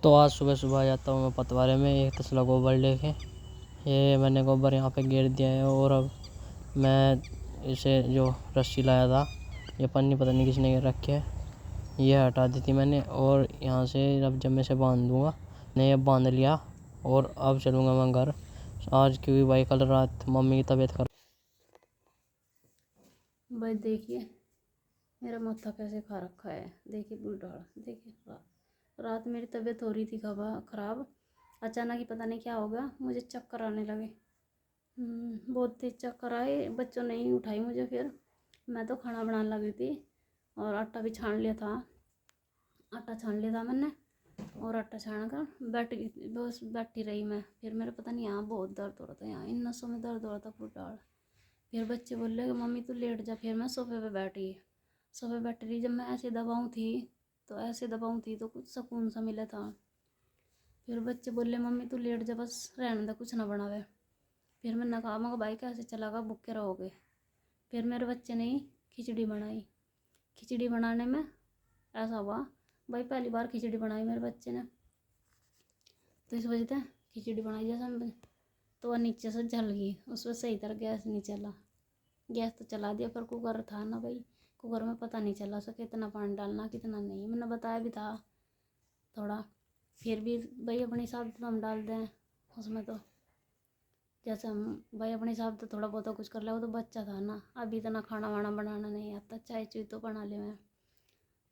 तो आज सुबह सुबह आ जाता हूँ मैं पतवारे में एक तसला गोबर लेके। ये मैंने गोबर यहाँ पे गिर दिया है और अब मैं इसे जो रस्सी लाया था, ये पन्नी पता नहीं किसने गिर रखी है, ये हटा दी थी मैंने। और यहाँ से अब जब मैं इसे बांध दूँगा, मैंने ये बांध लिया और अब चलूँगा मैं घर आज, क्योंकि भाई कल रात मम्मी की तबीयत खराब। भाई देखिए मेरा माथा कैसे खा रखा है, देखिए बुलडा, देखिए रात मेरी तबीयत हो रही थी खराब। अचानक ही पता नहीं क्या हो गया, मुझे चक्कर आने लगे। बहुत तेज चक्कर आए, बच्चों ने ही उठाई मुझे। फिर मैं तो खाना बनाने लगी थी और आटा भी छान लिया था, आटा छान लिया था मैंने। और आटा छान कर बैठ गई, बस बैठी रही मैं। फिर मेरे पता नहीं यहाँ बहुत दर्द हो रहा था, यहाँ इन नसों में दर्द हो रहा था बुलडा। फिर बच्चे बोल रहे मम्मी तू लेट जा। फिर मैं सोफे पे बैठ गई, सोफे बैठ रही। जब मैं ऐसे दबाऊँ थी तो कुछ सुकून सा मिला था। फिर बच्चे बोले मम्मी तू लेट जा, बस रहने दे, कुछ ना बनावे। फिर मैंने कहा मगर भाई कैसे चलागा, भूखे रहोगे। फिर मेरे बच्चे ने खिचड़ी बनाई। खिचड़ी बनाने में ऐसा हुआ भाई, पहली बार खिचड़ी बनाई मेरे बच्चे ने, तो इस वजह से खिचड़ी बनाई जैसे तो वह नीचे से जल गई, उस पर सही तरह गैस नहीं चला। गैस तो चला दिया पर कुकर था ना भाई, कुकर में पता नहीं चला सके कितना पानी डालना कितना नहीं, मैंने बताया भी था थोड़ा। फिर भी भाई अपने हिसाब से हम डाल दें उसमें, तो जैसे हम भाई अपने हिसाब से थोड़ा बहुत कुछ कर ले। वो तो बच्चा था ना, अभी इतना खाना वाना बनाना नहीं आता, चाय चुई तो बना ले मैं।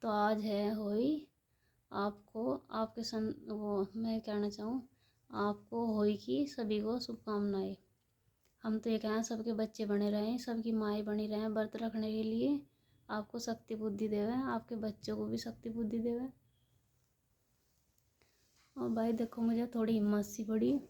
तो आज है होई आपको आपके वो मैं कहना चाहूँ आपको होई की सभी को शुभकामनाएं। हम तो ये कहें सबके बच्चे बने रहें, सबकी माएँ बनी रहें व्रत रखने के लिए। आपको शक्ति बुद्धि देवे, आपके बच्चों को भी शक्ति बुद्धि देवे। और भाई देखो मुझे थोड़ी हिम्मत सी पड़ी,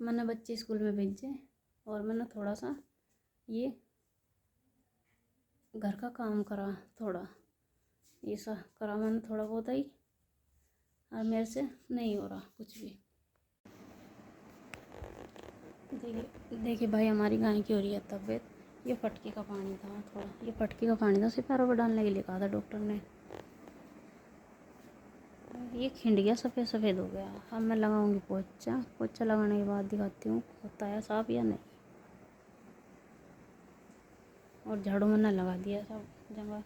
मैंने बच्चे स्कूल में भेजे और मैंने थोड़ा सा ये घर का काम करा, थोड़ा ये सा करा मैंने थोड़ा बहुत ही, और मेरे से नहीं हो रहा कुछ भी। देखिए भाई हमारी गाय की हो रही है तबीयत। ये फटके का पानी था, थोड़ा ये फटके का पानी था, सिर्फ पैरों पर डालने के लिए कहा था डॉक्टर ने। ये खिंड गया, सफ़ेद सफ़ेद हो गया। अब मैं लगाऊंगी पोछा, पोछा लगाने के बाद दिखाती हूँ होता है साफ या नहीं। और झाड़ू मैंने लगा दिया सब जगह।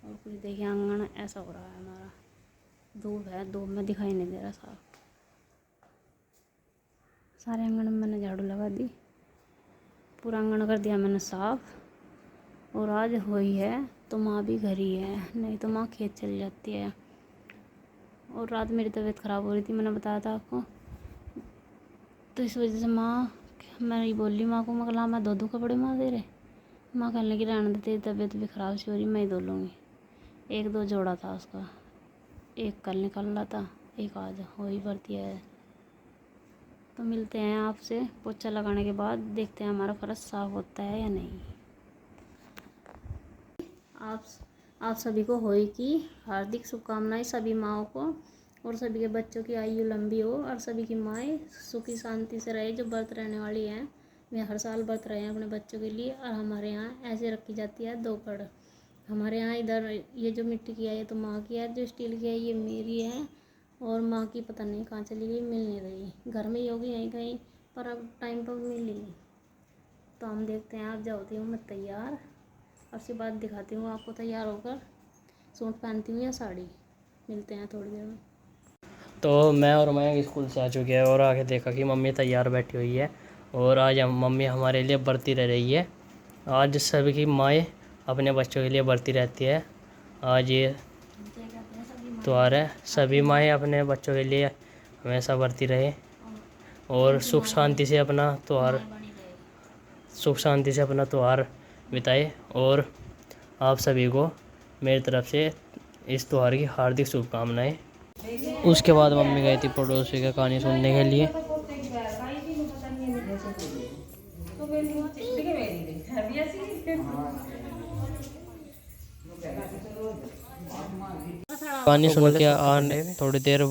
और कुछ देखिए आंगन ऐसा हो रहा है हमारा, धूप है, धूप में दिखाई नहीं दे रहा साफ। सारे आंगन में मैंने झाड़ू लगा दी, पूरा आंगन कर दिया मैंने साफ। और आज हुई है तो माँ भी घर ही है, नहीं तो माँ खेत चली जाती है। और रात मेरी तबीयत ख़राब हो रही थी, मैंने बताया था आपको, तो इस वजह से मैं ये बोल रही माँ को, मगर मैं धो दूँ कपड़े माँ तेरे। माँ कहने लगी रहने दे, तेरी तबीयत भी ख़राब सी हो रही, मैं ही धो लूँगी। एक दो जोड़ा था उसका, एक कल निकल रहा था, एक आज हो ही भरती है। तो मिलते हैं आपसे पोछा लगाने के बाद, देखते हैं हमारा फर्श साफ होता है या नहीं। आप सभी को होली की हार्दिक शुभकामनाएं, सभी माँओं को, और सभी के बच्चों की आयु लंबी हो और सभी की माएँ सुखी शांति से रहे। जो व्रत रहने वाली हैं वे हर साल व्रत रहे हैं अपने बच्चों के लिए। और हमारे यहाँ ऐसे रखी जाती है दो कड़। हमारे यहाँ इधर ये जो मिट्टी की है ये तो माँ की है, जो स्टील की है ये मेरी है। और माँ की पता नहीं कहाँ चली गई, मिल नहीं रही, घर में ही होगी यहीं कहीं, पर अब टाइम पर मिली। तो हम देखते हैं, आप जाती हूँ मैं तैयार, उसके बाद दिखाती हूँ आपको तैयार होकर सूट पहनती हूँ या साड़ी। मिलते हैं थोड़ी देर में। तो मैं और मयंक स्कूल से आ चुके हैं और आके देखा कि मम्मी तैयार बैठी हुई है। और आज मम्मी हमारे लिए बरती रह रही है। आज सभी की माएँ अपने बच्चों के लिए बरती रहती है। आज ये त्यौहार है, सभी माएँ अपने बच्चों के लिए हमेशा बरती रहे और सुख शांति से अपना त्यौहार बिताए। और आप सभी को मेरी तरफ से इस त्यौहार की हार्दिक शुभकामनाएं। उसके बाद मम्मी गई थी पड़ोसी का कहानी सुनने के लिए। कहानी सुन के थोड़ी देर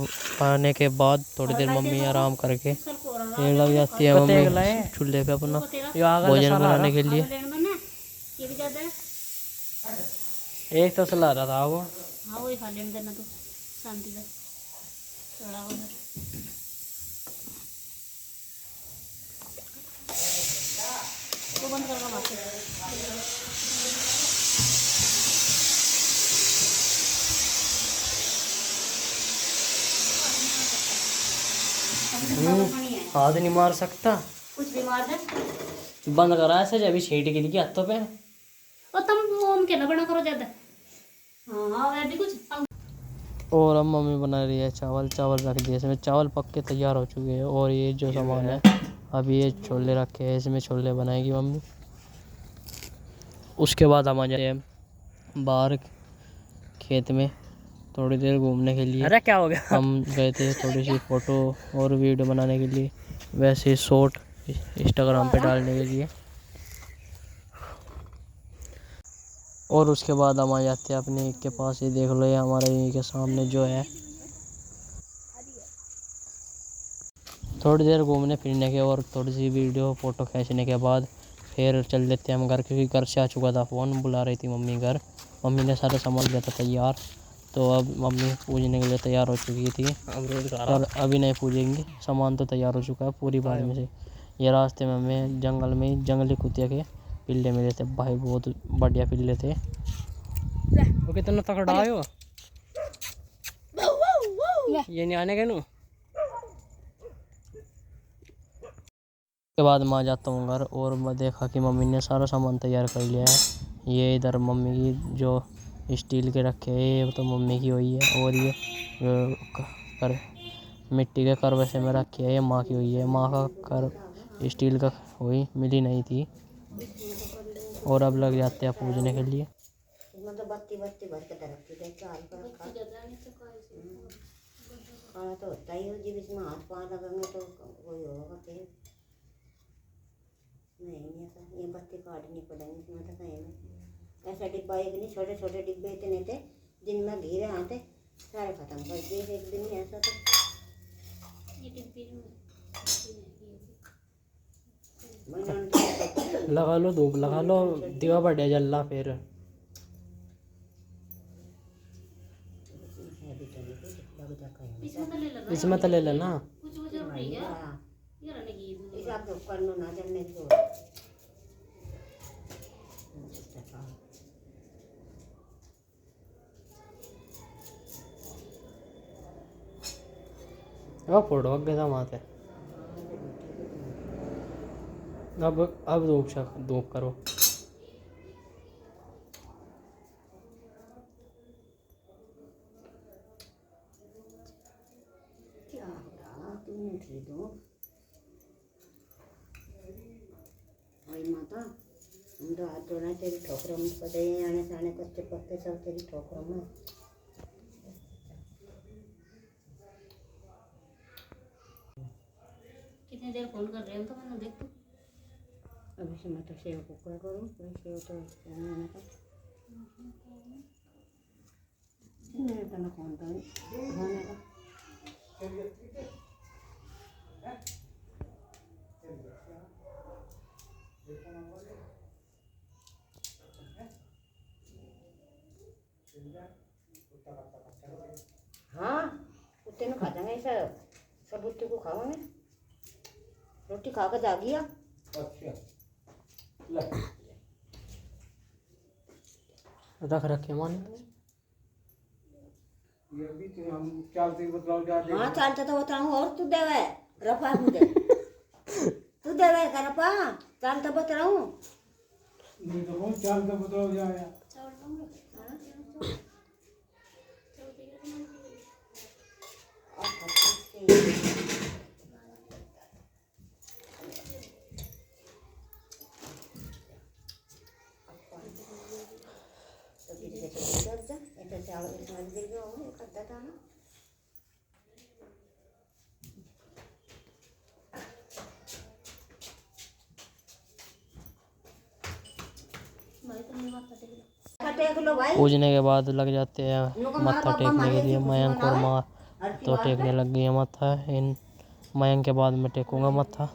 आने के बाद थोड़ी देर मम्मी आराम करके फिर लग जाती है मम्मी चूल्हे पे अपना भोजन बनाने के लिए। एक तसला रहा था वो। हाँ वही खा लेने देना, तो शांति से चढ़ा उधर। वो बंद करना बाकी। हाथ नहीं मार सकता, कुछ भी मार दे। बंद करा ऐसे जब छीट गिर गई हाथों पे। और तुम ओम के ना बना करो ज्यादा। हाँ हाँ अभी कुछ। और अब मम्मी बना रही है चावल। चावल रख दिए इसमें, चावल पक के तैयार हो चुके हैं। और ये जो सामान है, अब ये छोले रखे हैं, इसमें छोले बनाएगी मम्मी। उसके बाद हम आ जाए बाहर खेत में थोड़ी देर घूमने के लिए। अरे क्या हो गया? हम गए थे थोड़ी सी फ़ोटो और वीडियो बनाने के लिए, वैसे शॉर्ट इंस्टाग्राम पे डालने के लिए। और उसके बाद हम आ जाते हैं अपने के पास। ये देख लो, ये हमारे यहीं के सामने जो है। थोड़ी देर घूमने फिरने के और थोड़ी सी वीडियो फ़ोटो खींचने के बाद फिर चल देते हैं हम घर, क्योंकि घर से आ चुका था फ़ोन, बुला रही थी मम्मी घर। मम्मी ने सारा सामान लिया था तैयार, तो अब मम्मी पूजने के लिए तैयार हो चुकी थी। और अभी नहीं पूजेंगी, सामान तो तैयार हो चुका है पूरी बार में से। ये रास्ते में हमें जंगल में जंगली कुत्ते के पिल्ले मिले थे भाई, बहुत बढ़िया पिल्ले थे। वो कितना तकड़ा आयो, ये नहीं आने के नू। के बाद मैं आ जाता हूँ घर, और मैं देखा कि मम्मी ने सारा सामान तैयार कर लिया है। ये इधर मम्मी की जो स्टील के रखे हैं, ये तो मम्मी की हुई है। और ये कर मिट्टी के करवे से में रखी है, ये माँ की हुई है। माँ का कर स्टील का हुई मिली नहीं थी। और अब लग जाते हैं पूजने के लिए। मतलब बत्ती बत्ती भर के रखती है, चार पर रखा खाना तो होता ही हो। जब इसमें हाथ पाँव लगेंगे तो वही होगा फिर। नहीं ऐसा, ये बत्ती काटनी पड़ेगी इसमें तो कहीं में। ऐसा डिब्बा एक नहीं, छोटे छोटे डिब्बे इतने थे जिनमें घी रहे थे, सारे खत्म कर दिए एक दिन ही। ऐसा तो लगा लो धूप, लगा लो, दिवा बढ़िया जल रहा फिर। इसमें तो ले लेना। करना ना जलने दो। फोटो अगे था वहाँ से। अब धूप करो। माता हम तो हाथ धोना, तेरी ठोकरों में पड़े आने साने कच्चे पक्के सब तेरी ठोकरों में। कितनी देर फोन कर रहे हैं तो मैंने देख। अभी से मैं तो सेव को क्या करूँ, सेव तो आने का मेरे तो ना फोन तो होने का। हाँ कुत्ते ने खा जाएंगे ऐसा, सब कुत्ते को खाओगे। रोटी खा कर जा गया। रखे मान। हाँ चालता तो बताऊँ, और तू देवे रफा मुझे तू देवे का रफा चालता बताऊँ। पूजने के बाद लग जाते हैं माथा टेकने के लिए। मयंक और माँ तो टेकने लग गई है माथा। इन मयंक के बाद मैं टेकूंगा माथा।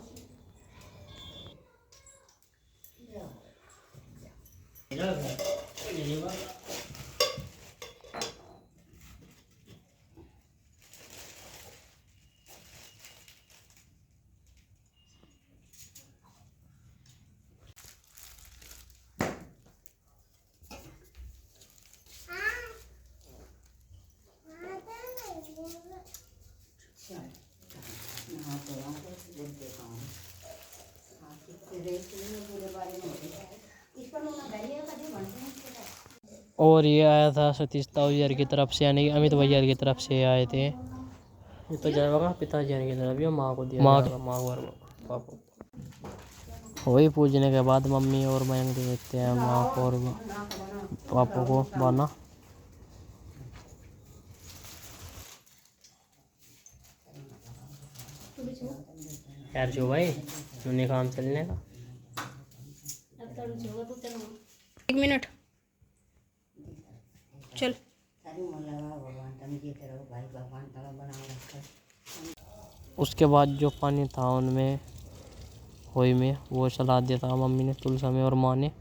और ये आया था सतीश ताऊजी की तरफ से, यानी कि अमित भैया की तरफ से आए थे। ये तो जाएगा पिताजी की तरफ, ये माँ को दिया माँ जाएगा, माँ को और पापा को। वही पूजने के बाद मम्मी और मयंक दे देते हैं माँ को और पापा को बाना। यार जो भाई उन्हें काम चलने का। 1 मिनट चल। सारी मन लगा भगवान तुम जीते रहो भाई, भगवान तला बनाओ रखा। उसके बाद जो पानी था उनमें होई में वो चला दिया था मम्मी ने, तुलसा में और माँ ने।